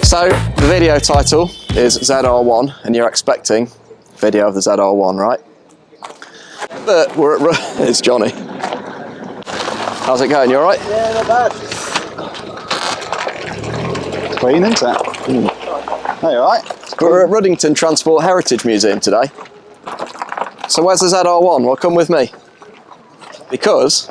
So the video title is ZR1 and you're expecting a video of the ZR1, right? But we're at it's Johnny. How's it going? You alright? Yeah, not bad. It's clean, isn't it? Hey, you alright? We're at Ruddington Transport Heritage Museum today. So where's the ZR1? Well, come with me. Because...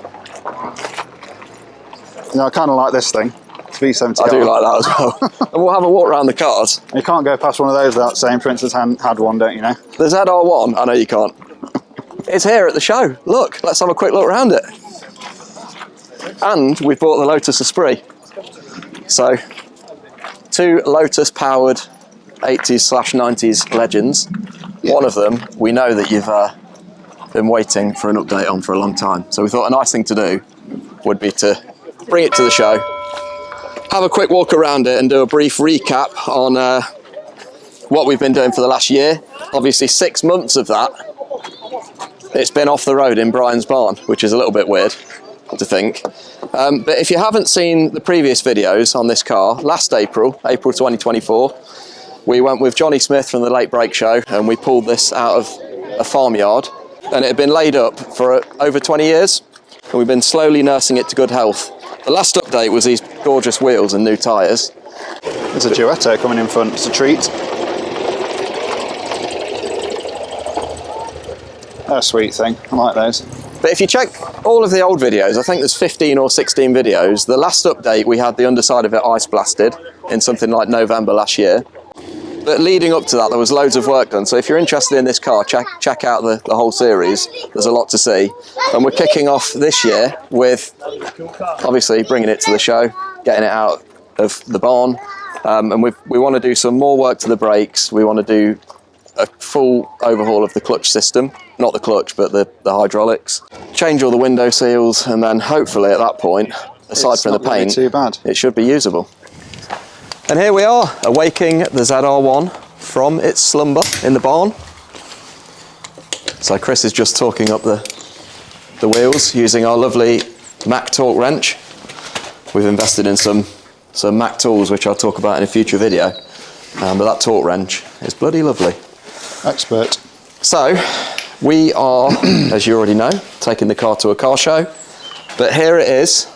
You know, I kind of like this thing. V70. I do like that as well. And we'll have a walk around the cars. You can't go past one of those without saying Prince's had one, don't you know? The ZR1, I know you can't. It's here at the show. Look, let's have a quick look around it. And we've bought the Lotus Esprit. So, two Lotus-powered 80s/90s legends. Yeah. One of them, we know that you've been waiting for an update on for a long time. So we thought a nice thing to do would be to bring it to the show, have a quick walk around it and do a brief recap on what we've been doing for the last year. Obviously 6 months of that, it's been off the road in Brian's barn, which is a little bit weird to think. But if you haven't seen the previous videos on this car, last April 2024, we went with Johnny Smith from the Late Break Show and we pulled this out of a farmyard and it had been laid up for over 20 years and we've been slowly nursing it to good health. The last update was these gorgeous wheels and new tyres. There's a Duetto coming in front, it's a treat. They're a sweet thing, I like those. But if you check all of the old videos, I think there's 15 or 16 videos. The last update we had the underside of it ice blasted in something like November last year. But leading up to that there was loads of work done, so if you're interested in this car, check out the whole series. There's a lot to see. And we're kicking off this year with obviously bringing it to the show, getting it out of the barn, and we want to do some more work to the brakes. We want to do a full overhaul of the clutch system, not the clutch but the hydraulics, change all the window seals, and then hopefully at that point, aside from the paint, too bad. It should be usable. And here we are, awaking the ZR1 from its slumber in the barn. So Chris is just torquing up the wheels using our lovely Mac torque wrench. We've invested in some Mac tools, which I'll talk about in a future video. But that torque wrench is bloody lovely. Expert. So, we are, as you already know, taking the car to a car show. But here it is,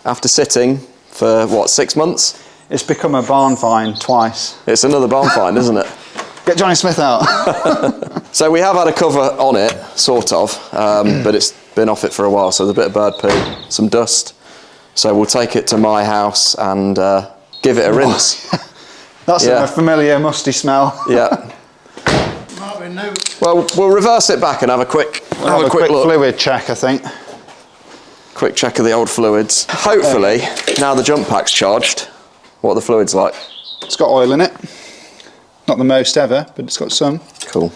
after sitting for, what, 6 months? It's become a barn find twice. It's another barn find, isn't it? Get Johnny Smith out. So we have had a cover on it, sort of, but it's been off it for a while, so there's a bit of bird poo, some dust. So we'll take it to my house and give it a rinse. That's a familiar musty smell. Yeah. Well, we'll reverse it back and have a quick look. Fluid check, I think. Quick check of the old fluids. Hopefully, now the jump pack's charged, what are the fluids like? It's got oil in it. Not the most ever, but it's got some. Cool.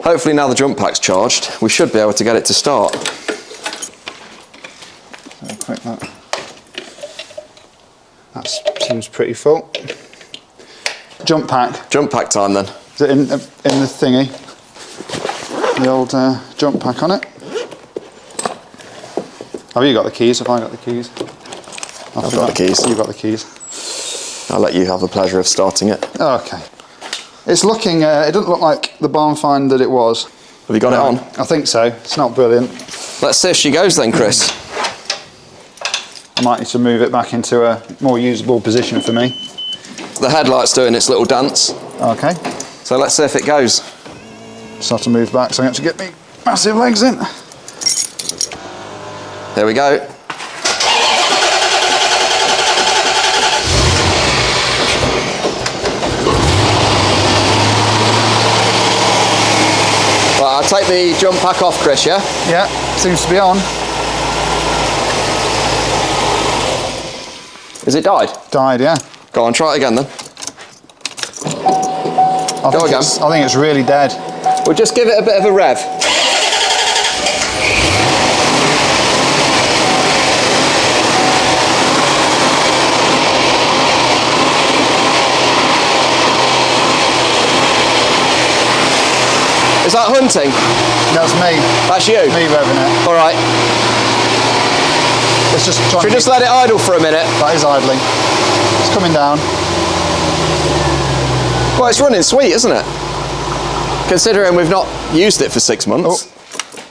Hopefully now the jump pack's charged, we should be able to get it to start. Quick look. That seems pretty full. Jump pack. Jump pack time then. Is it in the thingy? The old jump pack on it? Have you got the keys? Have I got the keys? I've got the keys. You've got the keys. I'll let you have the pleasure of starting it. Okay. It's looking, it doesn't look like the barn find that it was. Have you got it on? I think so. It's not brilliant. Let's see if she goes then, Chris. I might need to move it back into a more usable position for me. The headlight's doing its little dance. Okay. So let's see if it goes. Just have to move back so I have to get me massive legs in. There we go. Right, I'll take the jump pack off, Chris, yeah? Yeah, seems to be on. Has it died? Died, yeah. Go on, try it again then. Go again. I think it's really dead. We'll just give it a bit of a rev. Is that hunting? That's me. That's you? Me revving it. All right. It's just trying Should we just let it idle for a minute? That is idling. It's coming down. Well, it's running sweet, isn't it? Considering we've not used it for 6 months. Oh.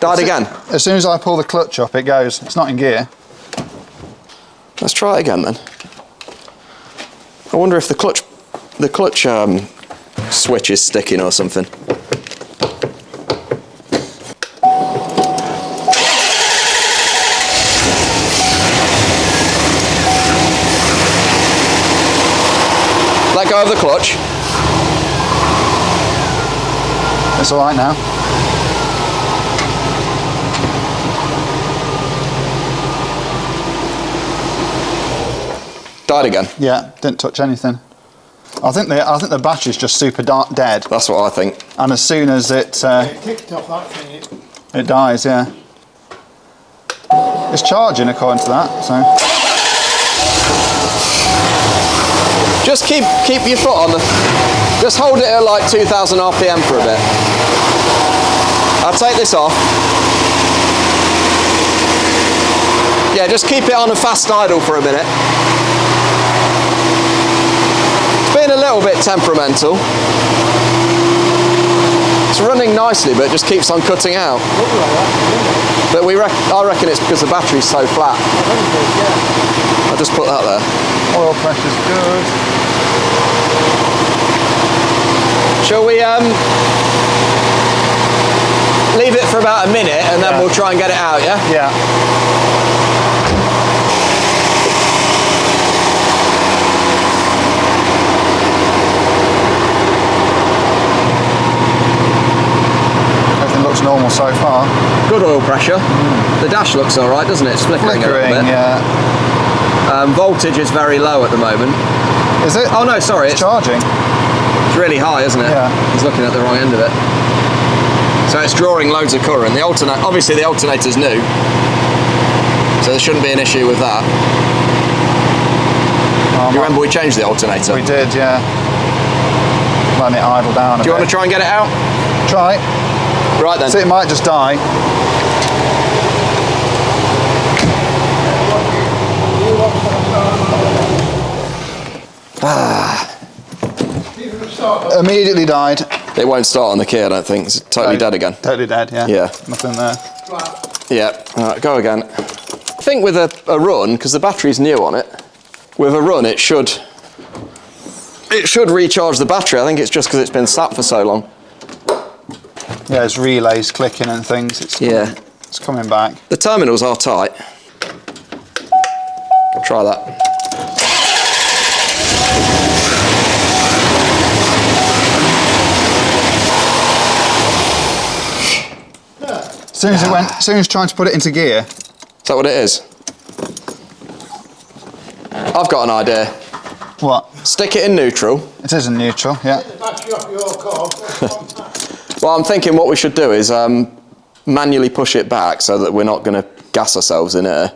Died again. As soon as I pull the clutch up, it goes. It's not in gear. Let's try it again then. I wonder if the clutch switch is sticking or something. Let go of the clutch. It's all right now. Died again. Yeah, didn't touch anything. I think the battery's just super dead. That's what I think. And as soon as it ticked off that thing, it dies. Yeah. It's charging according to that. So. Just keep your foot on the. Just hold it at like 2,000 RPM for a bit. I'll take this off. Yeah, just keep it on a fast idle for a minute. It's been a little bit temperamental. It's running nicely, but it just keeps on cutting out. But I reckon it's because the battery's so flat. I'll just put that there. Oil pressure's good. Shall we leave it for about a minute and then we'll try and get it out, yeah? Yeah. Everything looks normal so far. Good oil pressure. The dash looks alright, doesn't it? It's flickering a little bit. Yeah. Voltage is very low at the moment. Is it? Oh no, sorry. It's charging. It's really high, isn't it? Yeah. He's looking at the wrong end of it. So it's drawing loads of current. Obviously the alternator's new, so there shouldn't be an issue with that. You remember we changed the alternator? We did, yeah. Letting it idle down a bit. Do you want to try and get it out? Try. Right then. So it might just die. Immediately died. It won't start on the key, I don't think. It's totally dead again. Totally dead, yeah. Yeah. Nothing there. Yeah. All right, go again. I think with a run, because the battery's new on it, with a run it should recharge the battery. I think it's just because it's been sat for so long. Yeah, there's relays clicking and things. It's coming back. The terminals are tight. Try that. As soon as trying to put it into gear. Is that what it is? I've got an idea. What? Stick it in neutral. It is in neutral, yeah. Well, I'm thinking what we should do is manually push it back so that we're not going to gas ourselves in air,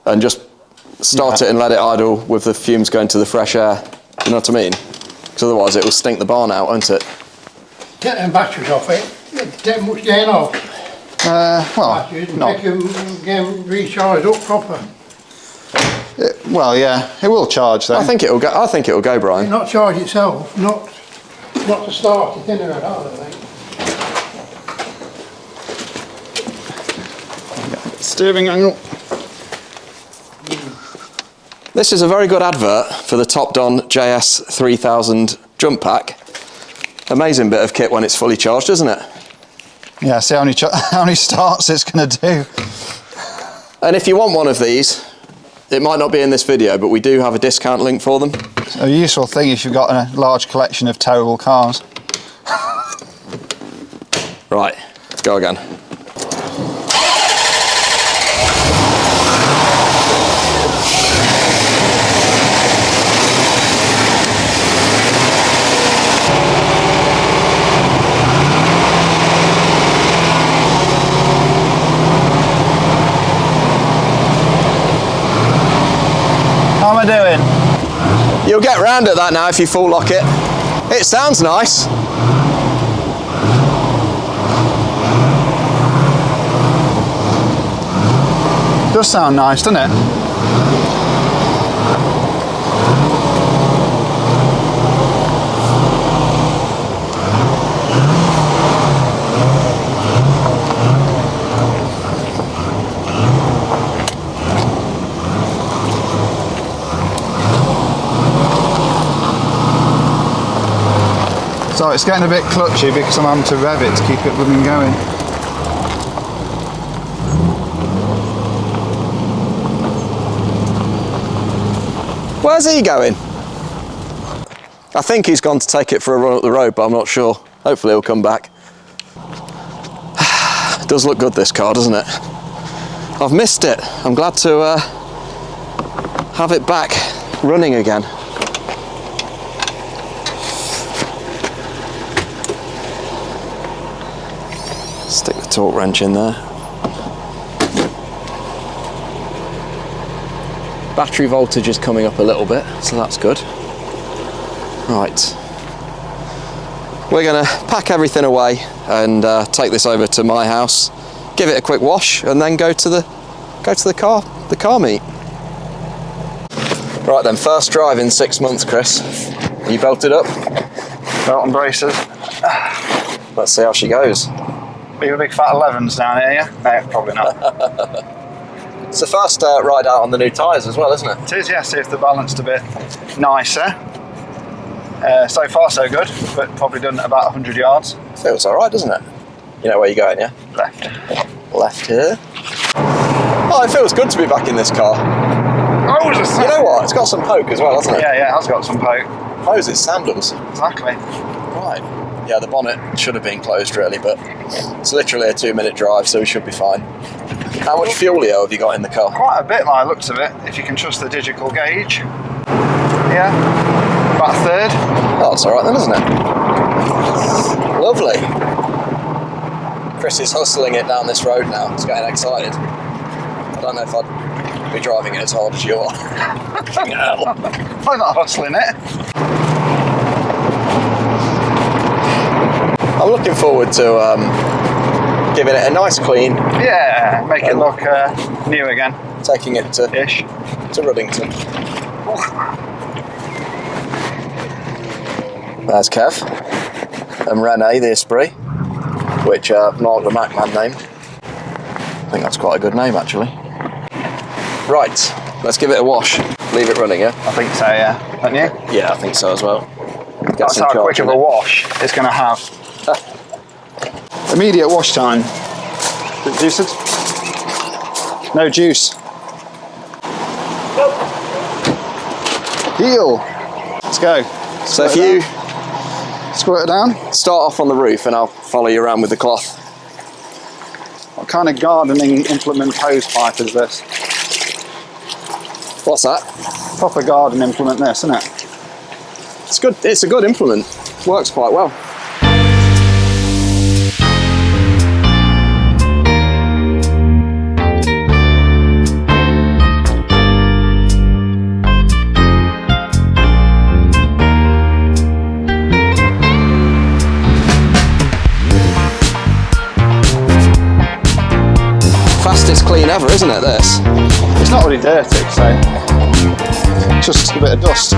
and just start it and let it idle with the fumes going to the fresh air. You know what I mean? Because otherwise it will stink the barn out, won't it? Get them batteries off it. Get much gain off. Well, make them get recharged up proper. Well, yeah, it will charge then. I think it'll go. I think it'll go, Brian. Not charge itself, not to start it in and out, I think. Steering angle. This is a very good advert for the Topdon JS3000 jump pack. Amazing bit of kit when it's fully charged, isn't it? Yeah, see how many starts it's going to do. And if you want one of these, it might not be in this video, but we do have a discount link for them. A useful thing if you've got a large collection of terrible cars. Right, let's go again. How am I doing? You'll get round at that now if you full lock it. It sounds nice. Does sound nice, doesn't it? So it's getting a bit clutchy because I'm having to rev it to keep it blooming going. Where's he going? I think he's gone to take it for a run up the road, but I'm not sure. Hopefully he'll come back. It does look good, this car, doesn't it? I've missed it. I'm glad to have it back running again. Stick the torque wrench in there. Battery voltage is coming up a little bit, so that's good. Right. We're going to pack everything away and take this over to my house, give it a quick wash, and then go to the car meet. Right then, first drive in 6 months, Chris. Are you belted up? Belt and braces. Let's see how she goes. Are you a big fat 11s down here, yeah? No, probably not. It's the first ride out on the new tyres as well, isn't it? It is, yeah. See if they're balanced a bit nicer. So far so good, but probably done about 100 yards. Feels alright, doesn't it? You know where you're going, yeah? Left. Left here. Oh, it feels good to be back in this car. Oh, You know what? It's got some poke as well, hasn't it? Yeah, it has got some poke. Suppose it's sandals. Exactly. Right. Yeah, the bonnet should have been closed really, but it's literally a 2-minute drive, so we should be fine. How much fuel, Leo, have you got in the car? Quite a bit by the looks of it, if you can trust the digital gauge. Yeah, about a third. Oh, it's alright then, isn't it? Lovely. Chris is hustling it down this road now. He's getting excited. I don't know if I'd be driving it as hard as you are. I'm not hustling it. I'm looking forward to giving it a nice clean. Yeah, make it look new again. Taking it to Ruddington. There's Kev and Rene the Esprit, which Mark the Mac man named. I think that's quite a good name actually. Right, let's give it a wash. Leave it running, yeah? I think so, yeah. Don't you? Yeah, I think so as well. Get That's some how charge quick in of a it. wash it's going to have. Immediate wash time. Juices? No juice. Heel. Let's go. So if you Squirt it down. start off on the roof and I'll follow you around with the cloth. What kind of gardening implement hose pipe is this? What's that? Proper garden implement this, isn't it? It's good. It's a good implement. Works quite well. Fastest clean ever, isn't it, this? It's not really dirty, so it's just a bit of dust. I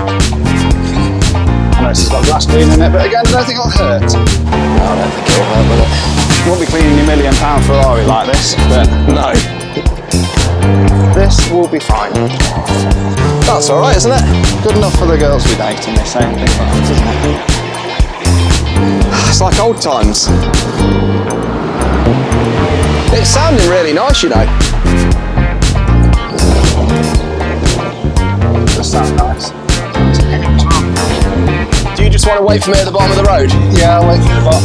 know it's got glass clean in it, but again, I don't think it'll hurt. No, I don't think it'll hurt, will it? You won't be cleaning your £1 million Ferrari like this, but No. this will be fine. That's alright, isn't it? Good enough for the girls we date in this same thing, isn't it? It's like old times. It's sounding really nice, you know. It does sound nice. Do you just want to wait for me at the bottom of the road? Yeah, I'll wait for the bottom.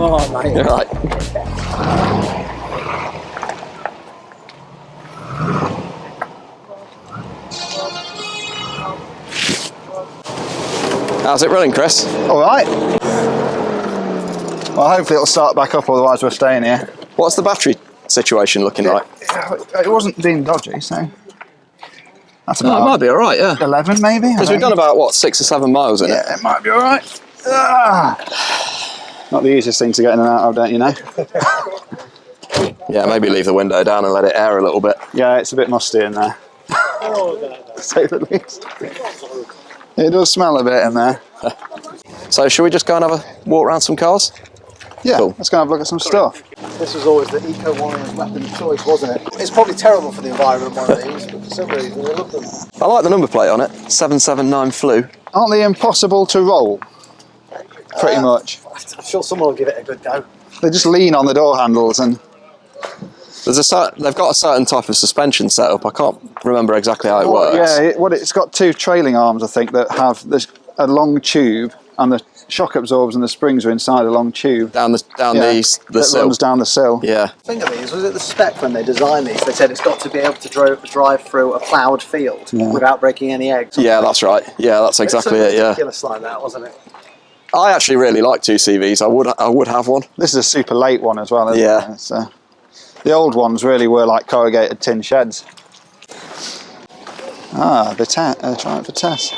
Oh, mate. You're right. How's it running, Chris? All right. Well, hopefully it'll start back up, otherwise we're staying here. What's the battery situation looking like? It wasn't being dodgy, so That's No, it about might be all right, yeah. 11 maybe? Because we've done about, what, 6 or 7 miles in it? Yeah, it might be all right. Not the easiest thing to get in and out of, don't you know? Yeah, maybe leave the window down and let it air a little bit. Yeah, it's a bit musty in there. To say the least. It does smell a bit in there. So should we just go and have a walk around some cars? Yeah, Cool. let's go and have a look at some stuff. This was always the eco-warrior's weapon of choice, wasn't it? It's probably terrible for the environment, one of these, but for some reason we love them. I like the number plate on it, 779 Flu. Aren't they impossible to roll? Pretty much. I'm sure someone will give it a good go. They just lean on the door handles and... They've got a certain type of suspension setup. I can't remember exactly how it works. Yeah, it's got 2 trailing arms, I think, that have a long tube, and the shock absorbers and the springs are inside a long tube. Down the that sill. runs down the sill. Yeah. The thing of these, was it the spec when they designed these? They said it's got to be able to drive through a ploughed field without breaking any eggs. Yeah, that's right. Yeah, that's exactly it, yeah. Ridiculous like that, wasn't it? I actually really like 2CVs. I would have one. This is a super late one as well, isn't Yeah. it? It's, the old ones really were like corrugated tin sheds. Ah, the Triumph for Tess.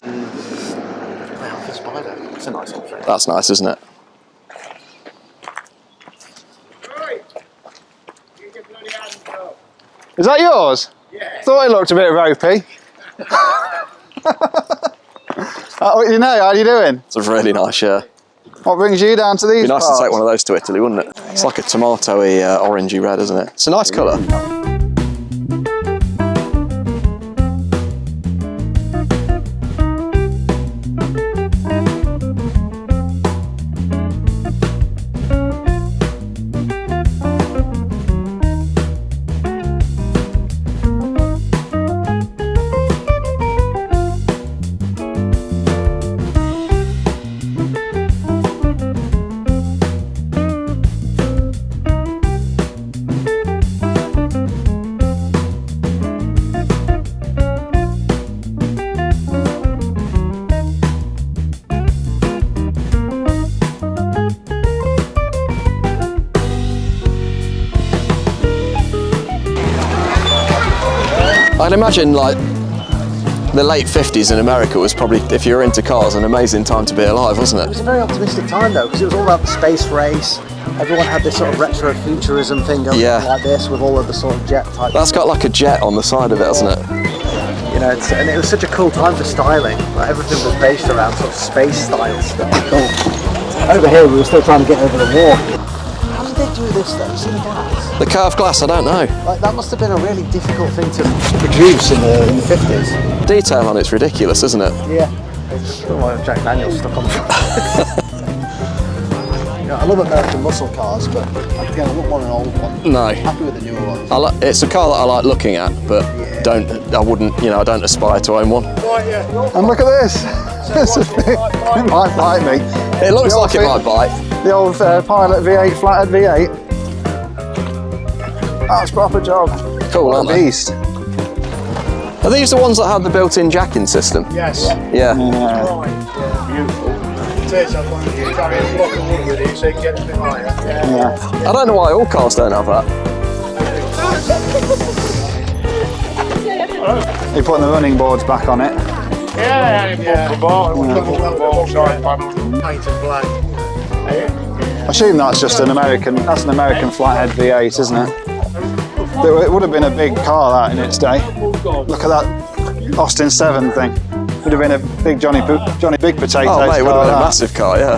Wow, the Spider. It's a nice old thing. That's nice, isn't it? Is that yours? Yeah. Thought it looked a bit ropey. You know, how are you doing? It's a really nice, yeah. What brings you down to these It'd be nice parts? to take one of those to Italy, wouldn't it? It's like a tomatoey, orangey red, isn't it? It's a nice colour. I'd imagine like the late 50s in America was probably, if you're into cars, an amazing time to be alive, wasn't It it? was a very optimistic time though, because it was all about the space race. Everyone had this sort of retro futurism thing going on like this, with all of the sort of jet type. That's got like a jet on the side of it, hasn't it? You know, and it was such a cool time for styling. Like, everything was based around sort of space style stuff. Cool. Over here, we were still trying to get over the wall. How did they do this though? See the glass? The curved glass, I don't know. Like, that must have been a really difficult thing to produce in the 50s. Detail on it's ridiculous, isn't it? Yeah. It's still like Jack Daniels stuck on the You know, I love American muscle cars, but again, I wouldn't want an old one. No. Happy with the newer ones. It's a car that I like looking at, but I don't aspire to own one. And look at this. It might bite me. It looks like it might bite. The old Pilot V8, flathead V8. That's proper job. Cool, aren't they? Beast. Are these the ones that have the built-in jacking system? Yes. Yeah. Beautiful. It is, I want you to carry a block of wood with it so you can get a bit higher. Yeah. I don't know why all cars don't have that. You're putting the running boards back on it. Paint and black. I assume that's just an American flathead V8, isn't it? It would have been a big car, that, in its day. Look at that Austin 7 thing. Would have been a big Johnny Big Potato. Oh mate, it would have been a car, massive car, yeah.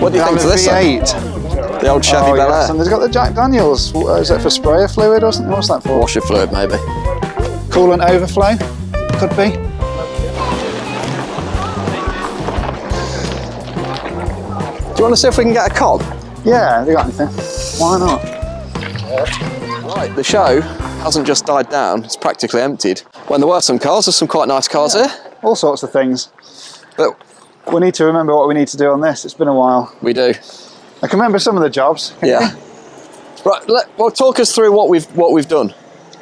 What do you think of this one? V8. The old Chevy Bel Air. Yes, and there's got the Jack Daniels. Is that for sprayer fluid or something? What's that for? Washer fluid, maybe. Coolant overflow? Could be. Do you want to see if we can get a cod? Yeah, have you got anything? Why not? Right, the show hasn't just died down, it's practically emptied. When there were some cars, there's some quite nice cars here. All sorts of things. But We need to remember what we need to do on this. It's been a while. we do. I can remember some of the jobs. Yeah. Right, well, talk us through what we've done.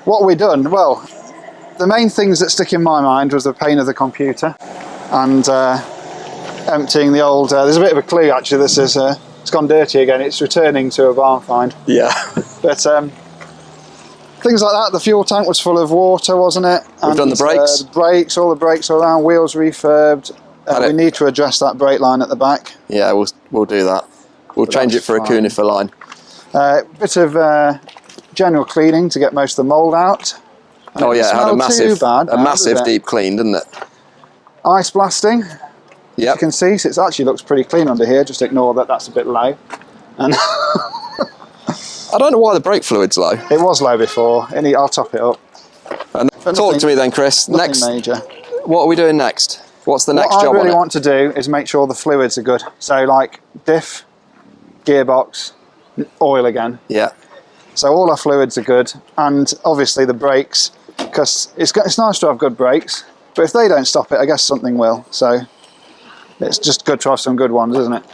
What we done? Well, the main things that stick in my mind was the pain of the computer and emptying the old. There's a bit of a clue actually. This is it's gone dirty again. It's returning to a barn find. Yeah. But things things like that. The fuel tank was full of water, wasn't it? We've done the brakes. All the brakes are around, wheels refurbed. We need to address that brake line at the back. Yeah, we'll do that. We'll change it for a cunifer line. Bit of general cleaning to get most of the mould out. Oh yeah, it had a massive deep clean, didn't it? Ice blasting. Yep. As you can see, so it actually looks pretty clean under here. Just ignore that, that's a bit low. And I don't know why the brake fluid's low. It was low before. I'll top it up. And talk to me then, Chris. Next, major. What are we doing next? What's the next job on it? What I really want to do is make sure the fluids are good. So like diff, gearbox, oil again. Yeah. So all our fluids are good, and obviously the brakes, because it's nice to have good brakes, but if they don't stop it, I guess something will. So it's just good to have some good ones, isn't it?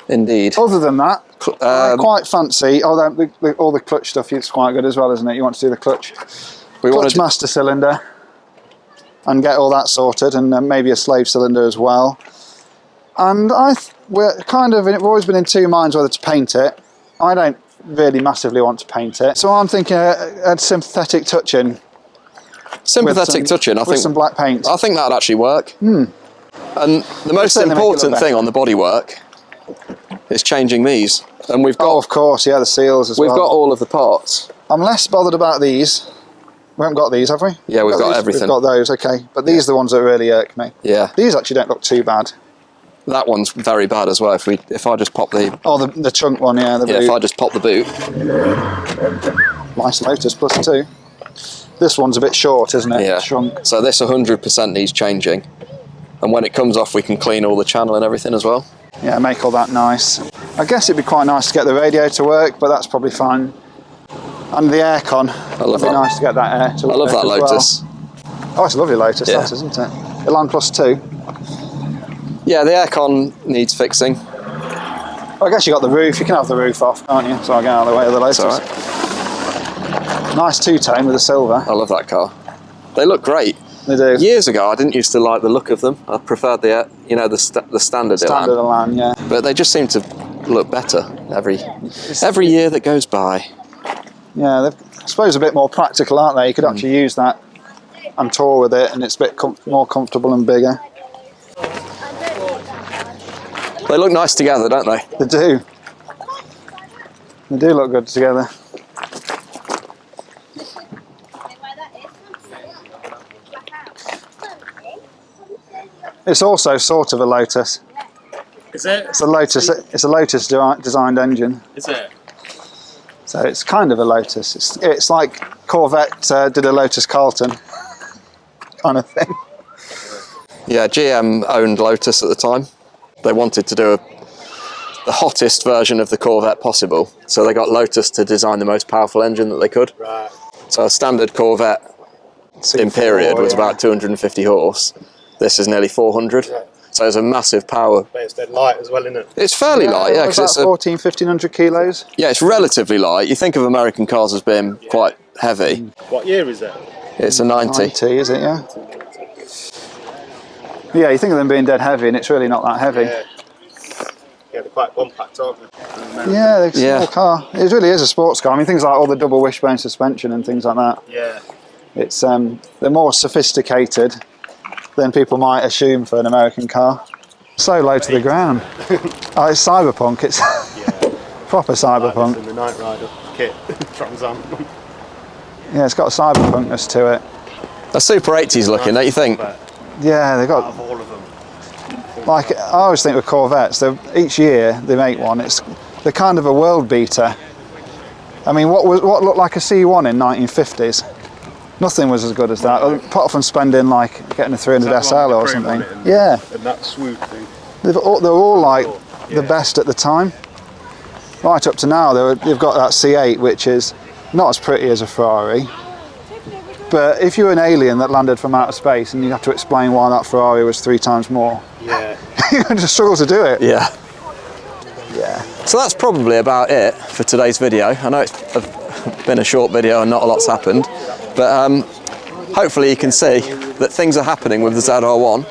Indeed. Other than that, I quite fancy, all the clutch stuff is quite good as well, isn't it? You want to do the clutch. Clutch master cylinder and get all that sorted, and maybe a slave cylinder as well. And we've always been in two minds whether to paint it. I don't really massively want to paint it, so I'm thinking a synthetic touch-in. Sympathetic touch-in, I think. With some black paint. I think that'd actually work. And the most important thing on the bodywork is changing these. And we've got, of course, yeah, the seals as well. We've got all of the parts. I'm less bothered about these. We haven't got these, have we? Yeah, we've got everything. We've got those, okay. But these are the ones that really irk me. Yeah. These actually don't look too bad. That one's very bad as well. If I just pop the... Oh, the trunk one, yeah. The boot. If I just pop the boot. Nice Lotus plus 2. This one's a bit short, isn't it? Yeah. Shrunk. So this 100% needs changing. And when it comes off, we can clean all the channel and everything as well. Yeah, make all that nice. I guess it'd be quite nice to get the radio to work, but that's probably fine. And the aircon. It'd be nice to get that air to work. I love that Lotus. Well. Oh, it's a lovely Lotus, that, isn't it? Elan plus 2. Yeah, the aircon needs fixing. Well, I guess you got the roof. You can have the roof off, can't you? So I get out of the way of the Lotus. All right. Nice two-tone with the silver. I love that car. They look great. They do. Years ago, I didn't used to like the look of them. I preferred the standard Elan, yeah. But they just seem to look better every year that goes by. Yeah, they're, I suppose, a bit more practical, aren't they? You could actually use that and tour with it, and it's a bit more comfortable and bigger. They look nice together, don't they? They do. They do look good together. It's also sort of a Lotus. Is it? It's a Lotus. It's a Lotus designed engine. Is it? So it's kind of a Lotus. It's like Corvette did a Lotus Carlton kind of thing. Yeah, GM owned Lotus at the time. They wanted to do the hottest version of the Corvette possible, so they got Lotus to design the most powerful engine that they could. Right. So a standard Corvette in period was about 250 horse. This is nearly 400. Yeah. So it's a massive power. But it's dead light as well, isn't it? It's fairly light, yeah. It's about 1,400 kilos. Yeah, it's relatively light. You think of American cars as being quite heavy. What year is it? It's a 90. 90, is it, yeah? Yeah, you think of them being dead heavy, and it's really not that heavy. Yeah, they're quite compact, aren't they? Yeah, they're a small car. It really is a sports car. I mean, things like all the double wishbone suspension and things like that. Yeah. It's they're more sophisticated than people might assume for an American car. So low to the ground. Oh, it's cyberpunk. It's proper cyberpunk. Like the Night Rider kit, Trans Am. Yeah, it's got a cyberpunkness to it. A Super 80s looking, don't you think? Yeah, they've got. Out of all of them. Like I always think with Corvettes, each year they make one. They're kind of a world beater. I mean, what looked like a C1 in 1950s? Nothing was as good as that, apart from spending getting a 300 SL or something. Yeah. And that swoop thing. They're all like the best at the time. Right up to now, they've got that C8, which is not as pretty as a Ferrari. But if you're an alien that landed from outer space and you have to explain why that Ferrari was 3 times more, you're going to struggle to do it. Yeah. Yeah. So that's probably about it for today's video. I know it's been a short video and not a lot's happened, but hopefully you can see that things are happening with the ZR1.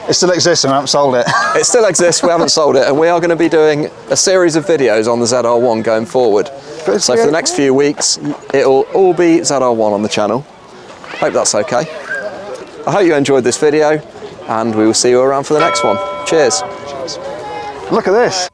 It still exists and we haven't sold it. It still exists, we haven't sold it, and we are going to be doing a series of videos on the ZR1 going forward. So for the next few weeks, it'll all be ZR1 on the channel. Hope that's okay. I hope you enjoyed this video, and we will see you around for the next one. Cheers. Look at this.